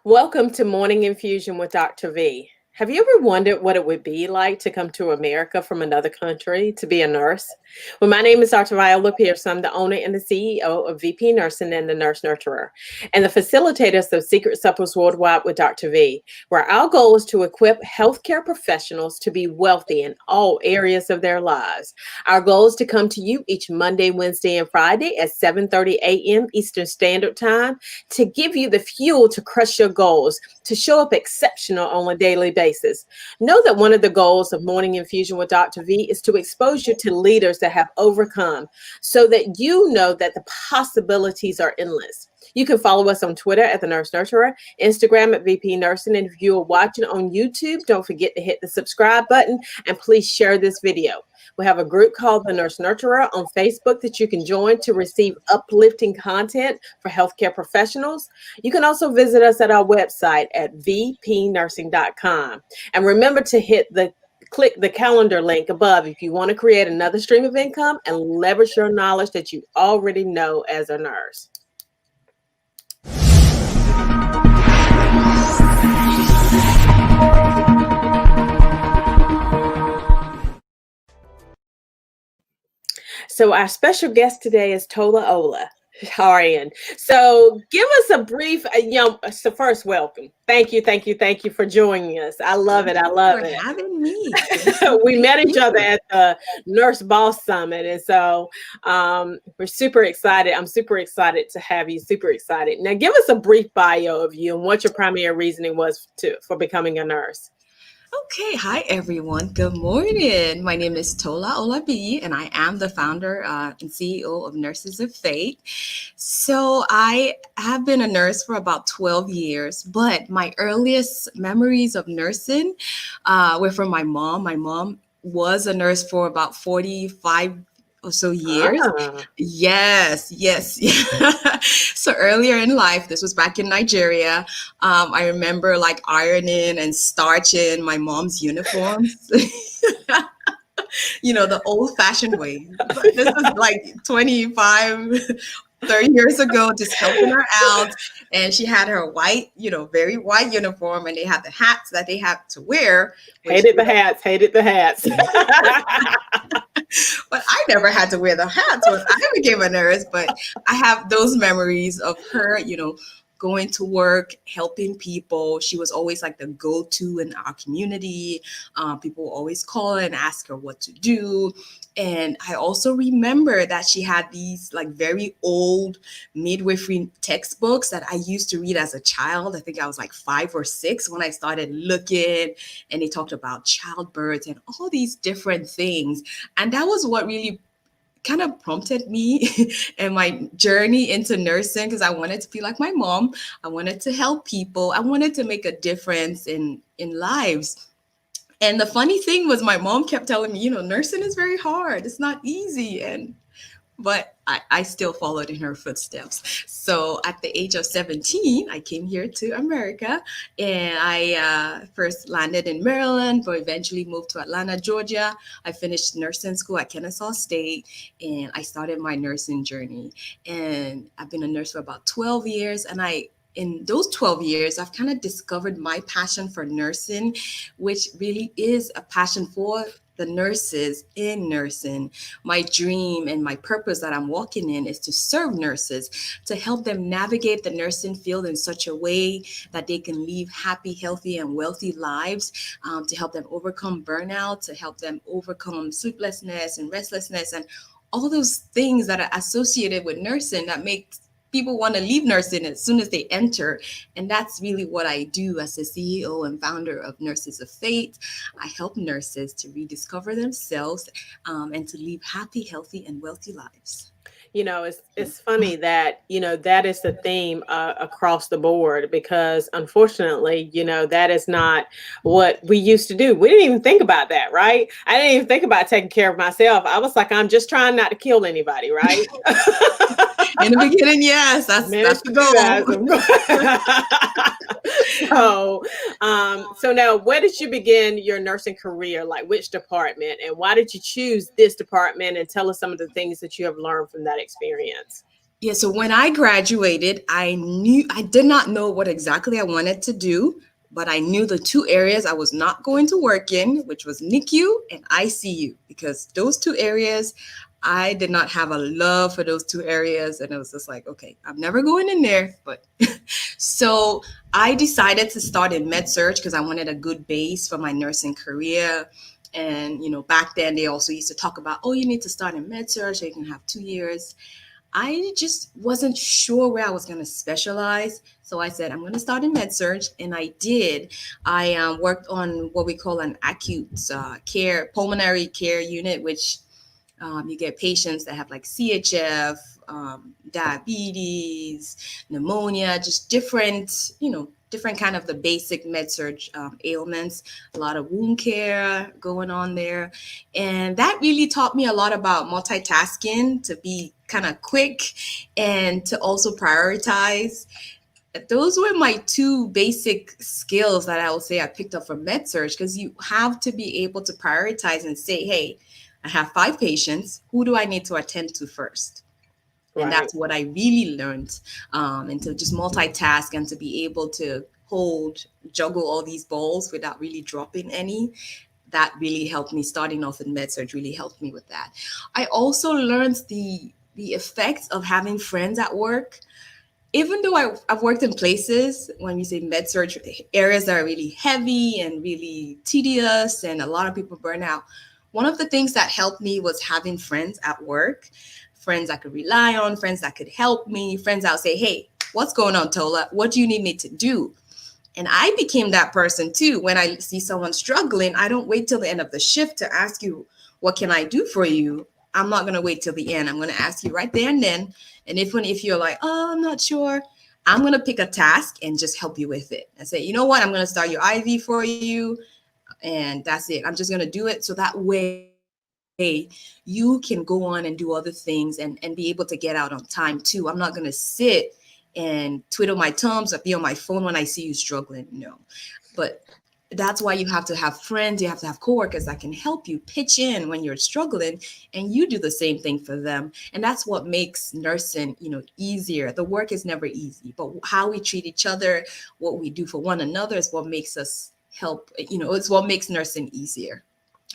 Welcome to Morning Infusion with Dr. V. Have you ever wondered what it would be like to come to America from another country to be a nurse? Well, my name is Dr. Viola Pierce. I'm the owner and the CEO of VP Nursing and the Nurse Nurturer, and the facilitators of Secret Suppers Worldwide with Dr. V, where our goal is to equip healthcare professionals to be wealthy in all areas of their lives. Our goal is to come to you each Monday, Wednesday, and Friday at 7:30 a.m. Eastern Standard Time to give you the fuel to crush your goals, to show up exceptional on a daily basis. Know that one of the goals of Morning Infusion with Dr. V is to expose you to leaders that have overcome so that you know that the possibilities are endless. You can follow us on Twitter at the Nurse Nurturer, Instagram at VP Nursing, and if you are watching on YouTube, don't forget to hit the subscribe button and please share this video. We have a group called the Nurse Nurturer on Facebook that you can join to receive uplifting content for healthcare professionals. You can also visit us at our website at vpnursing.com. And remember to click the calendar link above if you want to create another stream of income and leverage your knowledge that you already know as a nurse. So our special guest today is Tola Ola. Arian. So give us a brief, so first, welcome. Thank you for joining us. I love it. I Thank you love for it. having me. Thank you. We met Thank each other you. at the Nurse Boss Summit. And so we're super excited. I'm super excited to have you. Super excited. Now, give us a brief bio of you and what your primary reasoning was for becoming a nurse. Okay, hi everyone. Good morning. My name is Tola Ola, and I am the founder and CEO of Nurses of Faith. So I have been a nurse for about 12 years, but my earliest memories of nursing were from my mom. My mom was a nurse for about 45 or so years. Ah, Yes, yes. So earlier in life, this was back in Nigeria. I remember like ironing and starching my mom's uniforms. The old fashioned way. This is like 25, 30 years ago, just helping her out. And she had her white, very white uniform, and they had the hats that they had to wear, which, hated the hats, hated the hats. but I never had to wear the hats when I became a nurse. But I have those memories of her, going to work, helping people. She was always like the go-to in our community. People would always call and ask her what to do. And I also remember that she had these like very old midwifery textbooks that I used to read as a child. I think I was like 5 or 6 when I started looking, and they talked about childbirth and all these different things. And that was what really kind of prompted me and my journey into nursing, because I wanted to be like my mom. I wanted to help people. I wanted to make a difference in lives. And the funny thing was my mom kept telling me, nursing is very hard. It's not easy. But I still followed in her footsteps. So at the age of 17, I came here to America, and I first landed in Maryland, but eventually moved to Atlanta, Georgia. I finished nursing school at Kennesaw State, and I started my nursing journey. And I've been a nurse for about 12 years, and in those 12 years, I've kind of discovered my passion for nursing, which really is a passion for the nurses in nursing. My dream and my purpose that I'm walking in is to serve nurses, to help them navigate the nursing field in such a way that they can live happy, healthy, and wealthy lives, to help them overcome burnout, to help them overcome sleeplessness and restlessness and all those things that are associated with nursing that make people want to leave nursing as soon as they enter. And that's really what I do as the CEO and founder of Nurses of Faith. I help nurses to rediscover themselves, and to live happy, healthy, and wealthy lives. It's funny that that is the theme across the board, because unfortunately, that is not what we used to do. We didn't even think about that, right? I didn't even think about taking care of myself. I was like, I'm just trying not to kill anybody, right? In the beginning, yes, that's Managed the to do that. goal. So now, where did you begin your nursing career? Like which department, and why did you choose this department? And tell us some of the things that you have learned from that experience. Yeah, so when I graduated, I did not know what exactly I wanted to do, but I knew the two areas I was not going to work in, which was NICU and ICU, because those two areas, I did not have a love for those two areas. And it was just like, okay, I'm never going in there. But so I decided to start in med surg because I wanted a good base for my nursing career. And, back then they also used to talk about, oh, you need to start in med surg so you can have 2 years. I just wasn't sure where I was going to specialize. So I said, I'm going to start in med surg. And I did. I worked on what we call an acute pulmonary care unit, which you get patients that have like CHF, diabetes, pneumonia, just different kind of the basic med surg ailments, a lot of wound care going on there. And that really taught me a lot about multitasking, to be kind of quick and to also prioritize. Those were my two basic skills that I would say I picked up from med surg, because you have to be able to prioritize and say, hey, I have 5 patients. Who do I need to attend to first? And Right. that's what I really learned, and to just multitask and to be able to juggle all these balls without really dropping any. That really helped me. Starting off in med surg really helped me with that. I also learned the effects of having friends at work. Even though I've worked in places, when we say med surg, areas that are really heavy and really tedious and a lot of people burn out, one of the things that helped me was having friends at work, friends I could rely on, friends that could help me, friends that would say, hey, what's going on, Tola? What do you need me to do? And I became that person too. When I see someone struggling, I don't wait till the end of the shift to ask you, what can I do for you? I'm not going to wait till the end. I'm going to ask you right there and then. And if you're like, oh, I'm not sure, I'm going to pick a task and just help you with it. And say, you know what? I'm going to start your IV for you. And that's it. I'm just going to do it. So that way you can go on and do other things and be able to get out on time too. I'm not going to sit and twiddle my thumbs or be on my phone when I see you struggling. No. But that's why you have to have friends, you have to have coworkers that can help you pitch in when you're struggling, and you do the same thing for them. And that's what makes nursing, easier. The work is never easy, but how we treat each other, what we do for one another is what makes us help, it's what makes nursing easier.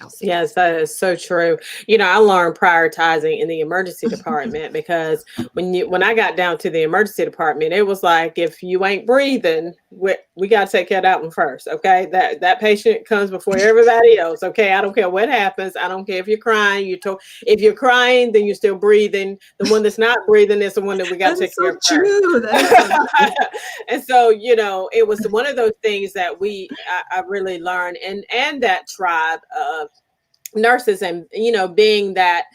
I'll say that. Yes, that is so true. I learned prioritizing in the emergency department because when I got down to the emergency department, it was like, if you ain't breathing, we got to take care of that one first. Okay, that patient comes before everybody else. Okay, I don't care what happens. I don't care if you're crying. If you're crying, then you're still breathing. The one that's not breathing is the one that we got That to take is care so of first. true. That is so true. And so, it was one of those things that I really learned, and that tribe of nurses, and being that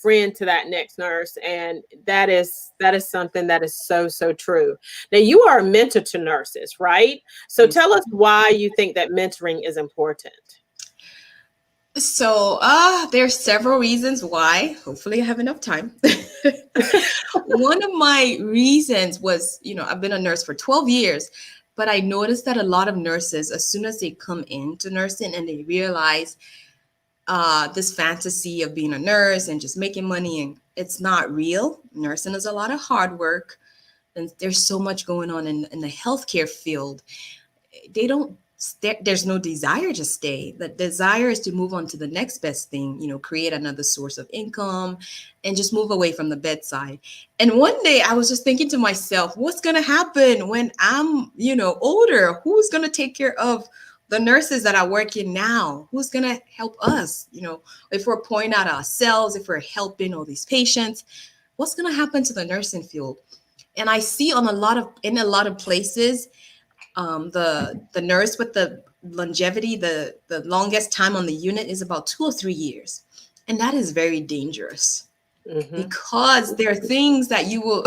friend to that next nurse. And that is something that is so, so true. Now, you are a mentor to nurses, right? So Yes. tell us why you think that mentoring is important. So there's several reasons why. Hopefully I have enough time. One of my reasons was, I've been a nurse for 12 years, but I noticed that a lot of nurses, as soon as they come into nursing and they realize this fantasy of being a nurse and just making money, and it's not real. Nursing is a lot of hard work, and there's so much going on in the healthcare field. They don't there's no desire to stay. The desire is to move on to the next best thing, create another source of income and just move away from the bedside. And one day I was just thinking to myself, what's going to happen when I'm, older? Who's going to take care of the nurses that are working now? Who's going to help us? If we're pouring out ourselves, if we're helping all these patients, what's going to happen to the nursing field? And I see in a lot of places, the nurse with the longevity, the longest time on the unit is about 2 or 3 years. And that is very dangerous, Mm-hmm. because there are things that you will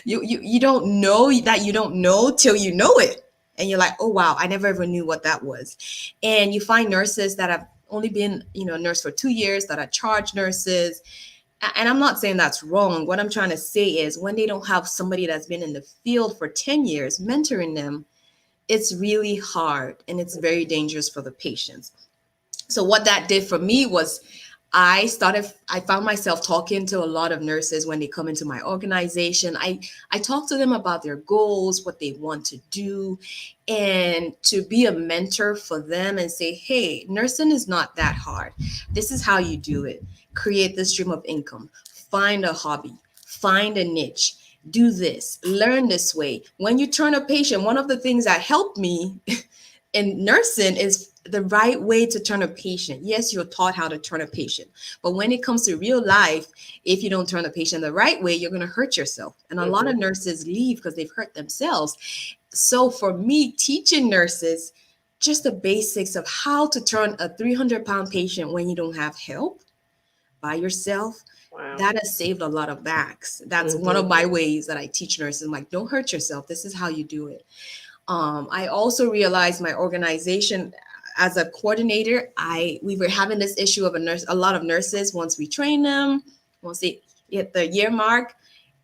you don't know till you know it. And you're like, oh wow, I never ever knew what that was. And you find nurses that have only been, a nurse for 2 years, that are charge nurses. And I'm not saying that's wrong. What I'm trying to say is, when they don't have somebody that's been in the field for 10 years mentoring them, it's really hard and it's very dangerous for the patients. So what that did for me was, I found myself talking to a lot of nurses when they come into my organization. I talk to them about their goals, what they want to do, and to be a mentor for them and say, hey, nursing is not that hard. This is how you do it. Create this stream of income, find a hobby, find a niche, do this, learn this way. When you turn a patient, one of the things that helped me in nursing is the right way to turn a patient. Yes, you're taught how to turn a patient, but when it comes to real life, if you don't turn a patient the right way, you're going to hurt yourself. And a lot of nurses leave because they've hurt themselves. So for me, teaching nurses just the basics of how to turn a 300-pound patient when you don't have help by yourself, Wow. that has saved a lot of backs. That's one of my ways that I teach nurses. I'm like, don't hurt yourself. This is how you do it. I also realized my organization as a coordinator, we were having this issue of a lot of nurses, once we train them, once they hit the year mark,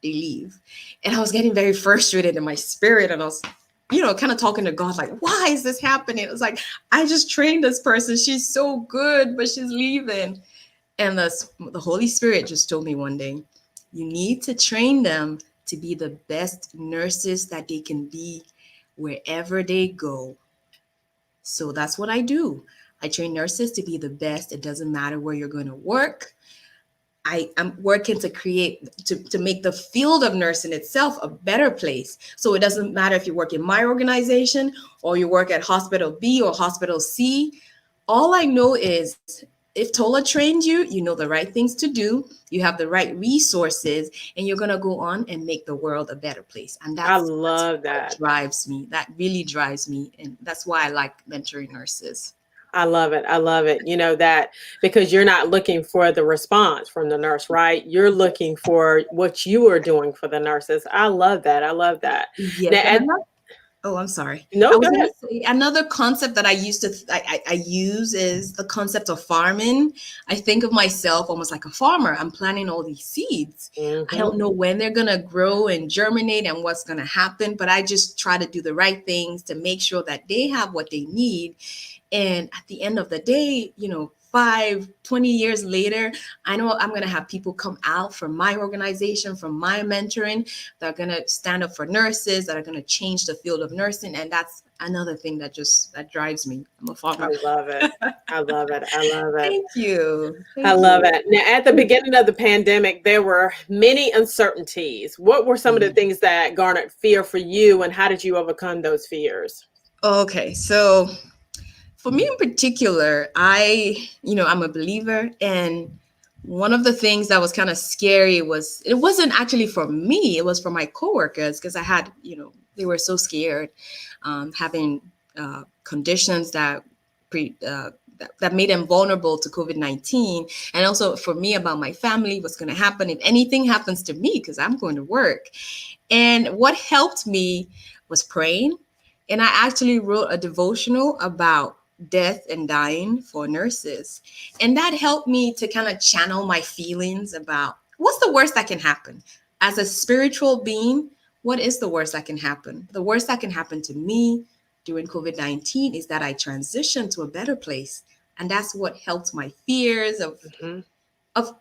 they leave. And I was getting very frustrated in my spirit. And I was, kind of talking to God, like, why is this happening? It was like, I just trained this person. She's so good, but she's leaving. And the Holy Spirit just told me one day, you need to train them to be the best nurses that they can be wherever they go. So that's what I do. I train nurses to be the best. It doesn't matter where you're going to work. I'm working to make the field of nursing itself a better place. So it doesn't matter if you work in my organization or you work at Hospital B or Hospital C. All I know is if Tola trained you, you know the right things to do, you have the right resources, and you're going to go on and make the world a better place. And I love that. Drives me. That really drives me. And that's why I like mentoring nurses. I love it. I love it. That because you're not looking for the response from the nurse, right? You're looking for what you are doing for the nurses. I love that. I love that. Yes. I'm sorry. No, I was go going ahead. to say another concept that I use is the concept of farming. I think of myself almost like a farmer. I'm planting all these seeds. I don't know when they're going to grow and germinate and what's going to happen, but I just try to do the right things to make sure that they have what they need. And at the end of the day, 20 years later, I know I'm going to have people come out from my organization, from my mentoring, that are going to stand up for nurses, that are going to change the field of nursing. And that's another thing that drives me. I'm a farmer. I love it. I love it. I love it. Thank you. I love it. Now, at the beginning of the pandemic, there were many uncertainties. What were some of the things that garnered fear for you, and how did you overcome those fears? Okay, so for me in particular, I'm a believer, and one of the things that was kind of scary was, it wasn't actually for me, it was for my coworkers, because I had, they were so scared, having conditions that made them vulnerable to COVID-19. And also for me, about my family, what's going to happen if anything happens to me, because I'm going to work. And what helped me was praying. And I actually wrote a devotional about death and dying for nurses. And that helped me to kind of channel my feelings about what's the worst that can happen. As a spiritual being, what is the worst that can happen? The worst that can happen to me during COVID-19 is that I transition to a better place. And that's what helped my fears of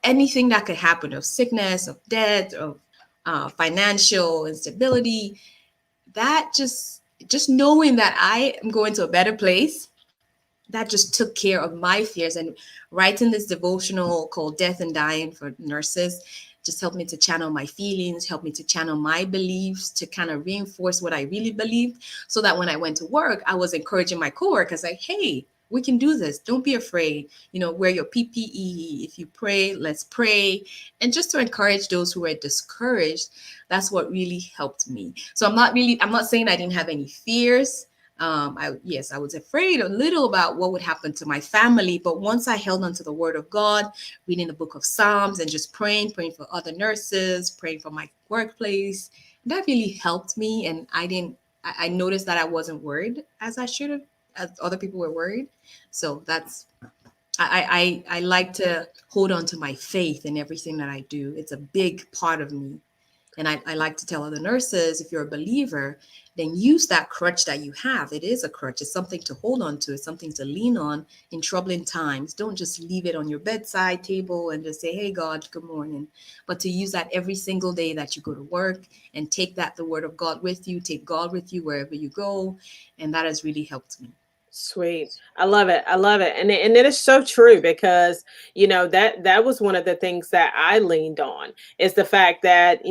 anything that could happen, of sickness, of death, of financial instability. That just knowing that I am going to a better place, that just took care of my fears. And writing this devotional called Death and Dying for Nurses just helped me to channel my feelings, helped me to channel my beliefs, to kind of reinforce what I really believed, so that when I went to work, I was encouraging my coworkers, like, hey, we can do this. Don't be afraid. Wear your PPE. If you pray, let's pray. And just to encourage those who were discouraged, that's what really helped me. So I'm not saying I didn't have any fears. I was afraid a little about what would happen to my family, but once I held onto the word of God, reading the book of Psalms and just praying for other nurses, praying for my workplace, that really helped me. And I noticed that I wasn't worried as I should have, as other people were worried. So I like to hold on to my faith in everything that I do. It's a big part of me. And I like to tell other nurses, if you're a believer, then use that crutch that you have. It is a crutch. It's something to hold on to. It's something to lean on in troubling times. Don't just leave it on your bedside table and just say, hey, God, good morning. But to use that every single day that you go to work, and take the word of God with you, take God with you wherever you go. And that has really helped me. Sweet. I love it. I love it. And it is so true because, that was one of the things that I leaned on, is the fact that,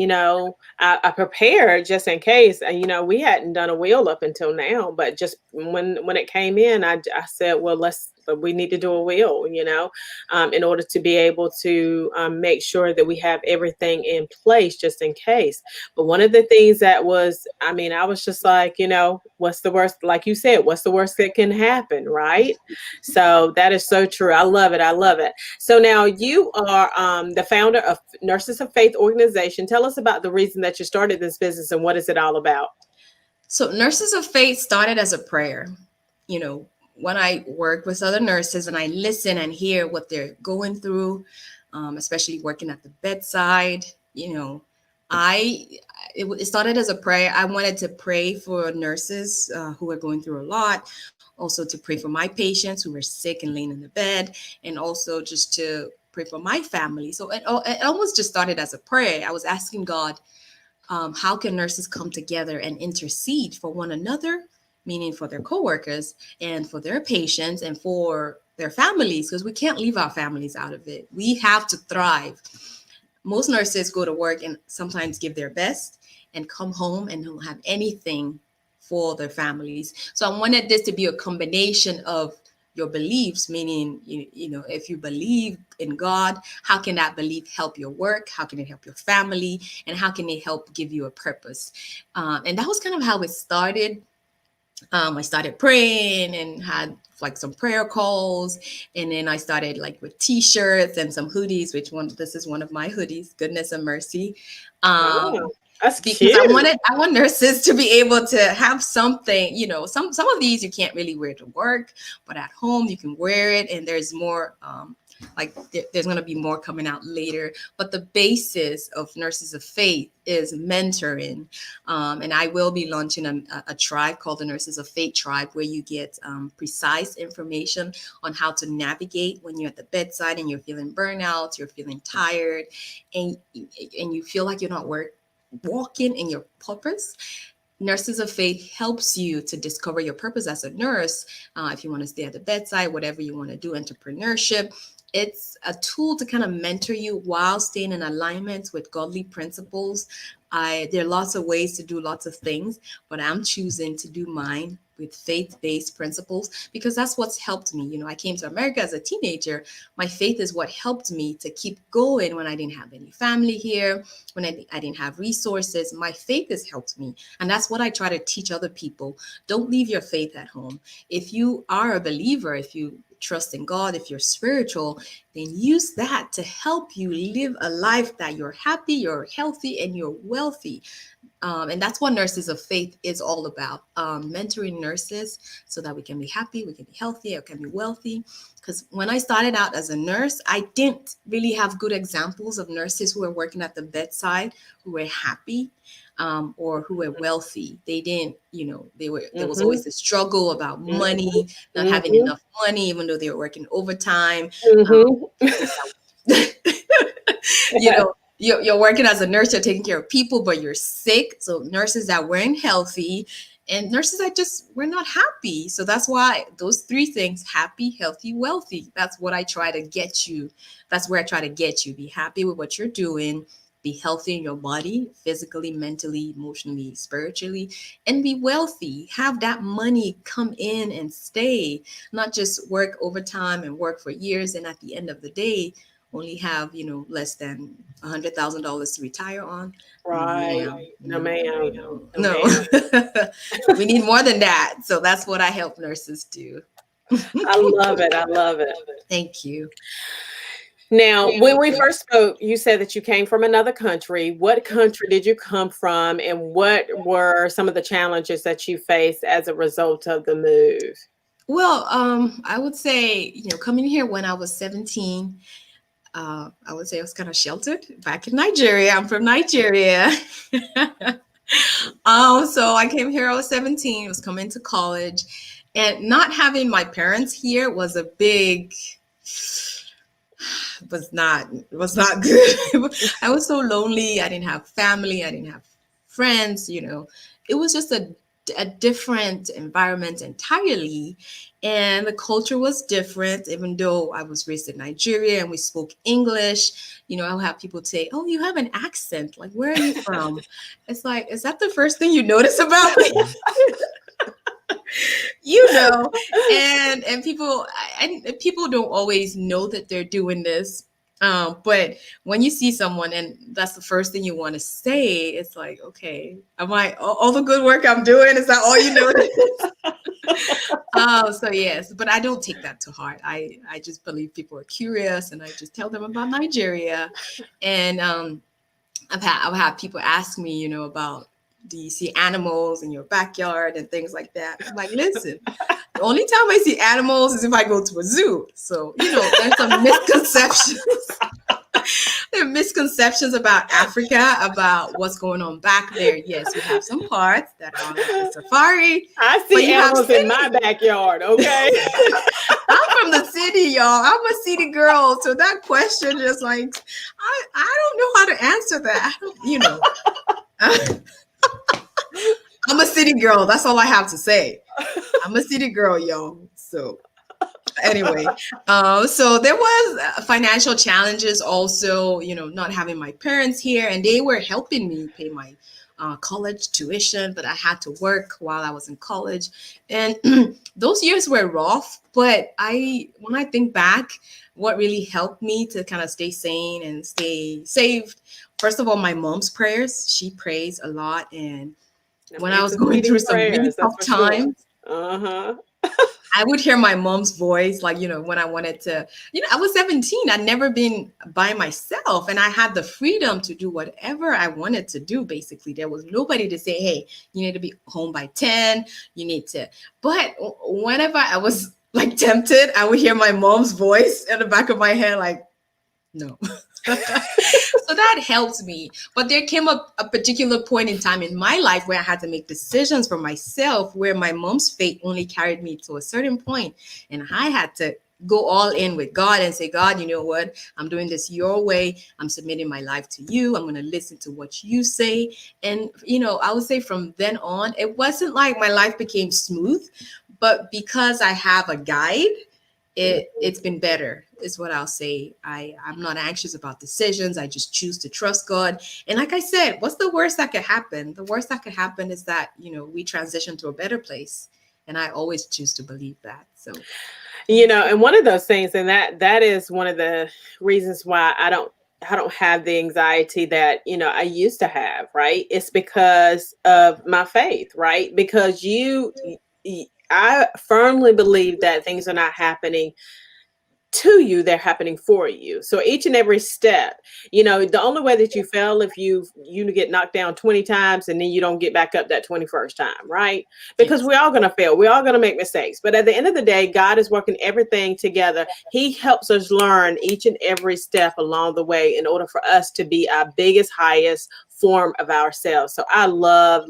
I prepared just in case. And, we hadn't done a will up until now, but just when it came in, I said, well, we need to do a will, in order to be able to make sure that we have everything in place just in case. But one of the things that was, I was just like, what's the worst, like you said, what's the worst that can happen, right? So that is so true. I love it. I love it. So now you are the founder of Nurses of Faith organization. Tell us about the reason that you started this business and what is it all about? So Nurses of Faith started as a prayer. When I work with other nurses and I listen and hear what they're going through, especially working at the bedside, I it started as a prayer. I wanted to pray for nurses who are going through a lot, also to pray for my patients who were sick and laying in the bed, and also just to pray for my family. So it almost just started as a prayer. I was asking God, how can nurses come together and intercede for one another, meaning for their coworkers and for their patients and for their families, because we can't leave our families out of it. We have to thrive. Most nurses go to work and sometimes give their best and come home and don't have anything for their families. So I wanted this to be a combination of your beliefs, meaning, if you believe in God, how can that belief help your work? How can it help your family? And how can it help give you a purpose? And that was kind of how it started. I started praying and had like some prayer calls, and then I started like with t-shirts and some hoodies, this is one of my hoodies, Goodness and Mercy. Oh, that's Because cute. I want nurses to be able to have something, some of these you can't really wear to work, but at home you can wear it, and there's more there's going to be more coming out later. But the basis of Nurses of Faith is mentoring, and I will be launching a tribe called the Nurses of Faith tribe, where you get precise information on how to navigate when you're at the bedside and you're feeling burnout, you're feeling tired, and you feel like you're not walking in your purpose. Nurses of Faith helps you to discover your purpose as a nurse. If you want to stay at the bedside, whatever you want to do, entrepreneurship. It's a tool to kind of mentor you while staying in alignment with godly principles. There are lots of ways to do lots of things, but I'm choosing to do mine with faith-based principles because that's what's helped me. I came to America as a teenager. My faith is what helped me to keep going when I didn't have any family here, when I didn't have resources. My faith has helped me. And that's what I try to teach other people. Don't leave your faith at home. If you are a believer, if you trust in God, if you're spiritual, then use that to help you live a life that you're happy, you're healthy, and you're wealthy. And that's what Nurses of Faith is all about, mentoring nurses so that we can be happy, we can be healthy, we can be wealthy. Because when I started out as a nurse, I didn't really have good examples of nurses who were working at the bedside, who were happy, or who were wealthy. They didn't, there was always the struggle about money, not having enough money, even though they were working overtime. You're working as a nurse, you're taking care of people, but you're sick. So nurses that weren't healthy and nurses that just were not happy. So that's why those three things: happy, healthy, wealthy. That's what I try to get you. That's where I try to get you. Be happy with what you're doing. Be healthy in your body, physically, mentally, emotionally, spiritually, and be wealthy. Have that money come in and stay, not just work overtime and work for years. And at the end of the day, only have, less than $100,000 to retire on. Right. No, ma'am. No. We need more than that. So that's what I help nurses do. I love it. I love it. Thank you. Now, when we first spoke, you said that you came from another country. What country did you come from, and what were some of the challenges that you faced as a result of the move? Well, I would say, coming here when I was 17, I would say I was kind of sheltered back in Nigeria. I'm from Nigeria. So I came here, I was 17, was coming to college, and not having my parents here was a big was not good. I was so lonely. I didn't have family. I didn't have friends. It was just a different environment entirely, and the culture was different. Even though I was raised in Nigeria and we spoke English, I'll have people say, "Oh, you have an accent. Like, where are you from?" It's like, is that the first thing you notice about me? you know and people don't always know that they're doing this, but when you see someone and that's the first thing you want to say, it's like, okay, am I all the good work I'm doing, is that all you notice? So yes, but I don't take that to heart. I just believe people are curious, and I just tell them about Nigeria. And I've had people ask me, about, do you see animals in your backyard and things like that? I'm like, listen, the only time I see animals is if I go to a zoo. So, there's some misconceptions. There are misconceptions about Africa, about what's going on back there. Yes, we have some parts that are like a safari. I see animals in my backyard, okay? I'm from the city, y'all. I'm a city girl. So that question, just like, I don't know how to answer that. I'm a city girl. That's all I have to say. I'm a city girl, y'all. So anyway, so there was financial challenges also, not having my parents here, and they were helping me pay my college tuition, but I had to work while I was in college. And those years were rough, but when I think back, what really helped me to kind of stay sane and stay saved, first of all, my mom's prayers. She prays a lot, and when I was going through some really tough times, I would hear my mom's voice, like, when I wanted to, I was 17. I'd never been by myself, and I had the freedom to do whatever I wanted to do. Basically, there was nobody to say, hey, you need to be home by 10. You need to. But whenever I was like tempted, I would hear my mom's voice in the back of my head, like, no. So that helped me. But there came a particular point in time in my life where I had to make decisions for myself, where my mom's faith only carried me to a certain point, and I had to go all in with God and say, God, you know what? I'm doing this your way. I'm submitting my life to you. I'm going to listen to what you say. And, I would say from then on, it wasn't like my life became smooth, but because I have a guide, it's been better, is what I'll say. I'm not anxious about decisions. I just choose to trust God. And like I said, what's the worst that could happen? The worst that could happen is that, we transition to a better place. And I always choose to believe that. So, and one of those things, and that is one of the reasons why I don't have the anxiety that, I used to have, right? It's because of my faith, right? Because I firmly believe that things are not happening to you, they're happening for you. So each and every step, the only way that you fail if you get knocked down 20 times and then you don't get back up that 21st time, right? Because we're all going to fail. We're all going to make mistakes. But at the end of the day, God is working everything together. He helps us learn each and every step along the way in order for us to be our biggest, highest form of ourselves. So I love,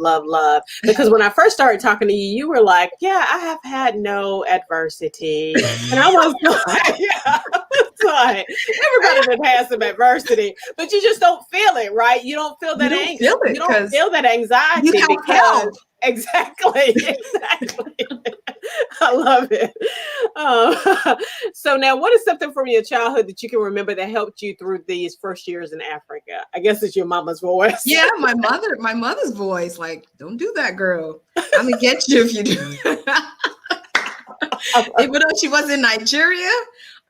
because when I first started talking to you, you were like, yeah, I have had no adversity. And I was like, yeah, everybody that has some adversity, but you just don't feel it, right? You don't feel that angst. You don't feel that anxiety. You have help. Exactly. I love it. So now, what is something from your childhood that you can remember that helped you through these first years in Africa? I guess it's your mama's voice. Yeah, my mother's voice, like, don't do that, girl. I'm gonna get you if you do. Even though she was in Nigeria,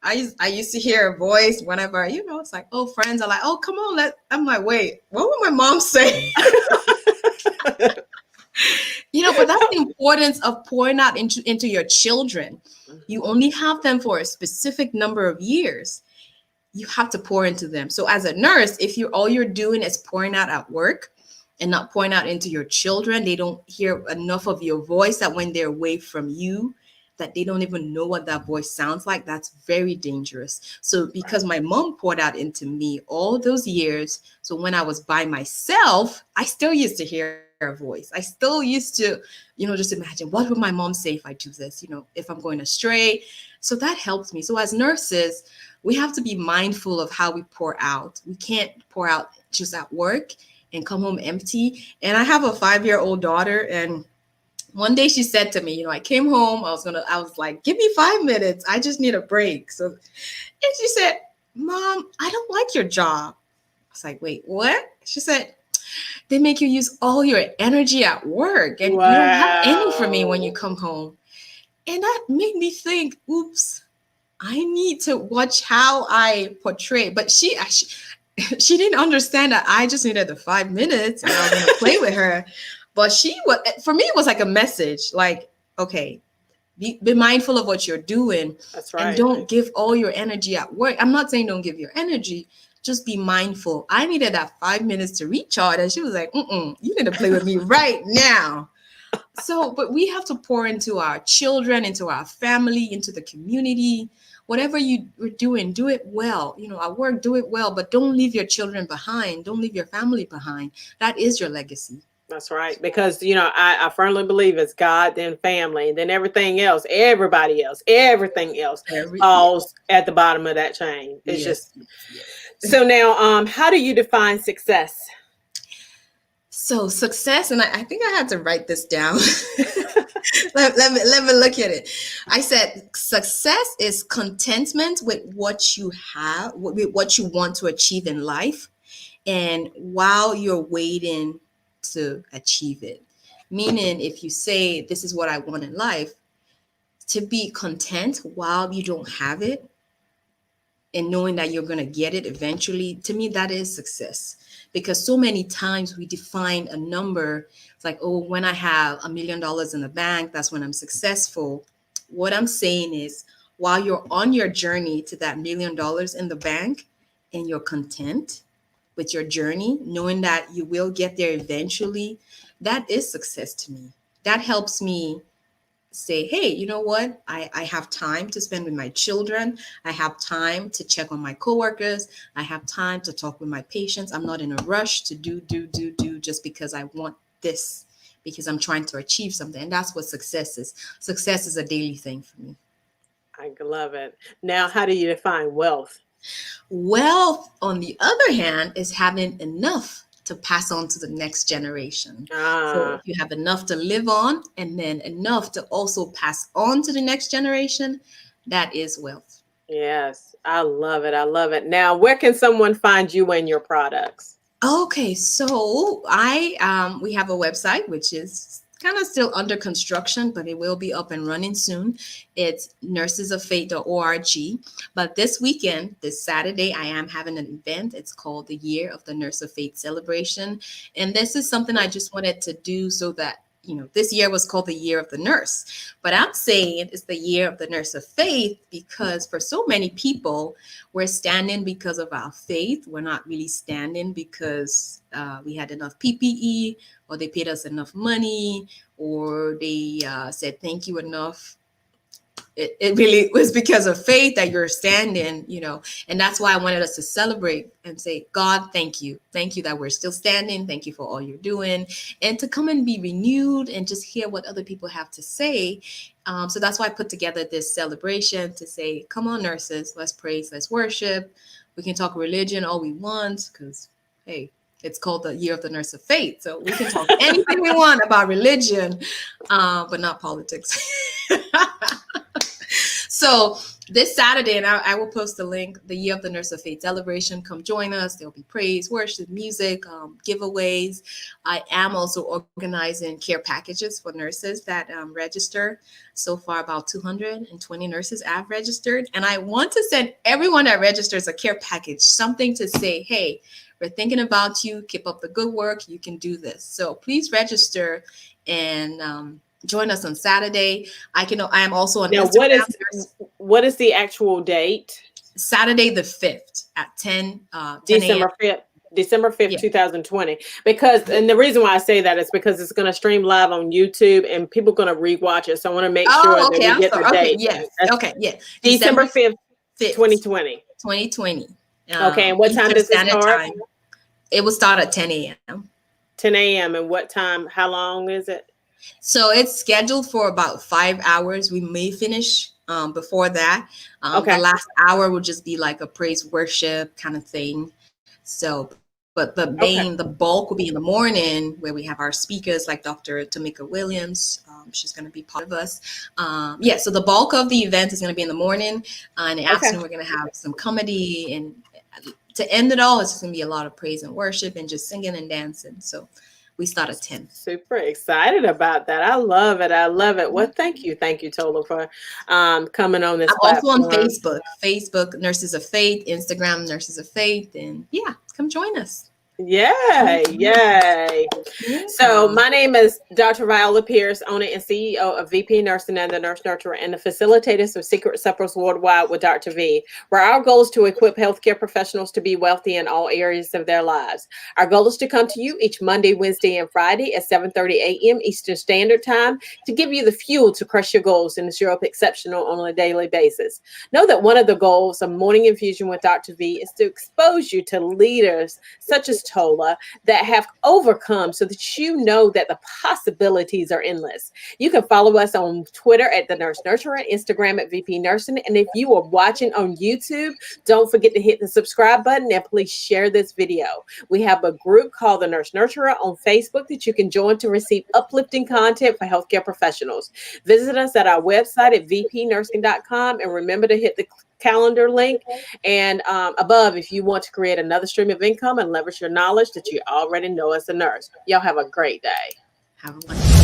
I used to hear her voice whenever, it's like, oh, friends are like, oh, come on, I'm like, wait, what would my mom say? But that's the importance of pouring out into your children. You only have them for a specific number of years. You have to pour into them. So as a nurse, if all you're doing is pouring out at work and not pouring out into your children, they don't hear enough of your voice, that when they're away from you, that they don't even know what that voice sounds like. That's very dangerous. So because my mom poured out into me all those years, so when I was by myself, I still used to hear voice. I still used to, just imagine what would my mom say if I do this, if I'm going astray. So that helps me. So as nurses, we have to be mindful of how we pour out. We can't pour out just at work and come home empty. And I have a 5-year-old daughter, and one day she said to me, I came home, I was like, give me 5 minutes. I just need a break. And she said, Mom, I don't like your job. I was like, wait, what? She said, they make you use all your energy at work, and you don't have any for me when you come home. And that made me think, oops, I need to watch how I portray. But she didn't understand that I just needed the 5 minutes and I was going to play with her. But for me, it was like a message, like, okay, be mindful of what you're doing. That's right. And don't give all your energy at work. I'm not saying don't give your energy. Just be mindful. I needed that 5 minutes to recharge. And she was like, you need to play with me right now. So, but we have to pour into our children, into our family, into the community. Whatever you're doing, do it well. At work, do it well, but don't leave your children behind. Don't leave your family behind. That is your legacy. That's right. Because, I firmly believe it's God, then family, and then everything else, everybody else, everything else falls at the bottom of that chain. It's just. So now, how do you define success? So success, and I think I had to write this down. let me look at it. I said success is contentment with what you have, with what you want to achieve in life, and while you're waiting to achieve it. Meaning, if you say this is what I want in life, to be content while you don't have it, and knowing that you're going to get it eventually, to me, that is success. Because so many times we define a number. It's like, oh, when I have $1 million in the bank, that's when I'm successful. What I'm saying is, while you're on your journey to that $1 million in the bank and you're content with your journey, knowing that you will get there eventually, that is success to me. That helps me say, hey, you know what? I have time to spend with my children. I have time to check on my coworkers. I have time to talk with my patients. I'm not in a rush to do just because I want this, because I'm trying to achieve something. And that's what success is. Success is a daily thing for me. I love it. Now, how do you define wealth? Wealth, on the other hand, is having enough to pass on to the next generation. So if you have enough to live on and then enough to also pass on to the next generation, that is wealth. Yes, I love it. I love it. Now, where can someone find you and your products? Okay, so we have a website, which is kind of still under construction, but it will be up and running soon. It's nursesoffaith.org. But this weekend, this Saturday, I am having an event. It's called the Year of the Nurse of Faith Celebration. And this is something I just wanted to do so that, this year was called the Year of the Nurse. But I'm saying it's the Year of the Nurse of Faith because for so many people, we're standing because of our faith. We're not really standing because we had enough PPE, or they paid us enough money, or they said thank you enough. It really was because of faith that you're standing, and that's why I wanted us to celebrate and say, God, thank you. Thank you that we're still standing. Thank you for all you're doing, and to come and be renewed and just hear what other people have to say. So that's why I put together this celebration to say, come on, nurses, let's praise, let's worship. We can talk religion all we want because, hey, it's called the Year of the Nurse of Faith. So we can talk anything we want about religion, but not politics. So this Saturday, and I will post the link, the Year of the Nurse of Faith celebration. Come join us. There'll be praise, worship, music, giveaways. I am also organizing care packages for nurses that register. So far, about 220 nurses have registered. And I want to send everyone that registers a care package, something to say, hey, we're thinking about you. Keep up the good work. You can do this. So please register and join us on Saturday. I am also on Instagram. What is the actual date? Saturday the 5th at 10 December 5th. December 5th, yeah. 2020. And the reason why I say that is because it's going to stream live on YouTube and people are going to rewatch it. So I want to make sure that we get the date. Yes. Okay. Yeah. December 5th, 2020. 2020. Okay. And what time does it start? It will start at 10 a.m. 10 a.m. And what time? How long is it? So it's scheduled for about 5 hours. We may finish before that. The Okay. last hour will just be like a praise worship kind of thing. So, but Okay. the bulk will be in the morning where we have our speakers like Dr. Tamika Williams. She's going to be part of us. Yeah, so the bulk of the event is going to be in the morning. In the Okay. afternoon, we're going to have some comedy. And to end it all, it's just going to be a lot of praise and worship and just singing and dancing. So we start at 10. Super excited about that. I love it. I love it. Well, thank you. Thank you, Tola, for coming on this I'm also on platform. Facebook, Nurses of Faith, Instagram, Nurses of Faith. And yeah, come join us. Yay. Yay. So my name is Dr. Viola Pierce, owner and CEO of VP Nursing and the Nurse Nurturer and the facilitators of Secret Suppers Worldwide with Dr. V, where our goal is to equip healthcare professionals to be wealthy in all areas of their lives. Our goal is to come to you each Monday, Wednesday, and Friday at 7:30 a.m. Eastern Standard Time to give you the fuel to crush your goals and show up exceptional on a daily basis. Know that one of the goals of Morning Infusion with Dr. V is to expose you to leaders such as Tola that have overcome so that you know that the possibilities are endless. You can follow us on Twitter at The Nurse Nurturer, Instagram at VP Nursing. And if you are watching on YouTube, don't forget to hit the subscribe button and please share this video. We have a group called The Nurse Nurturer on Facebook that you can join to receive uplifting content for healthcare professionals. Visit us at our website at vpnursing.com and remember to hit the calendar link and above if you want to create another stream of income and leverage your knowledge that you already know as a nurse. Y'all have a great day. Have a wonderful